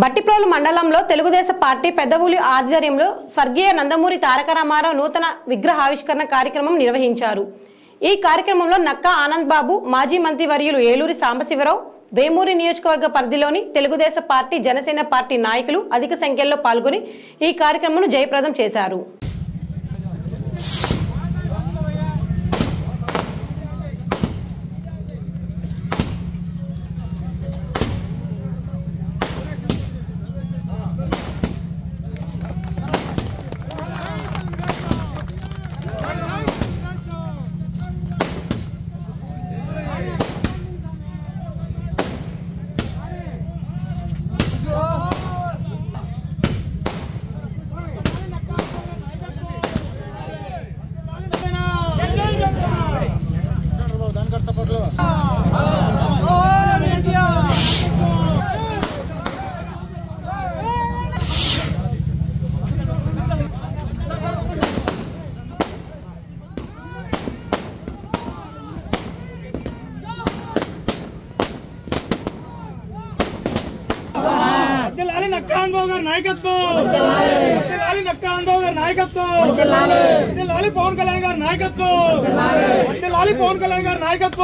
బట్టిప్రోలు మండలంలో తెలుగుదేశం పార్టీ పెద్దవూలి ఆధ్వర్యంలో స్వర్గీయ నందమూరి తారక రామారావు నూతన విగ్రహావిష్కరణ కార్యక్రమం నిర్వహించారు। ఈ కార్యక్రమంలో నక్కా ఆనంద్ బాబు, మాజీ మంత్రివర్యులు ఏలూరి సాంబశివరావు, వేమూరి నియోజకవర్గ పరిధిలోని తెలుగుదేశం పార్టీ, జనసేన పార్టీ నాయకులు అధిక సంఖ్యలో పాల్గొని ఈ కార్యక్రమాన్ని జయప్రదం చేశారు। नक्का अनुभव नायकत्व नक्का अनुभव नायकत्व पवन कल्याण गारी नायकत्व पवन कल्याण गारी नायकत्व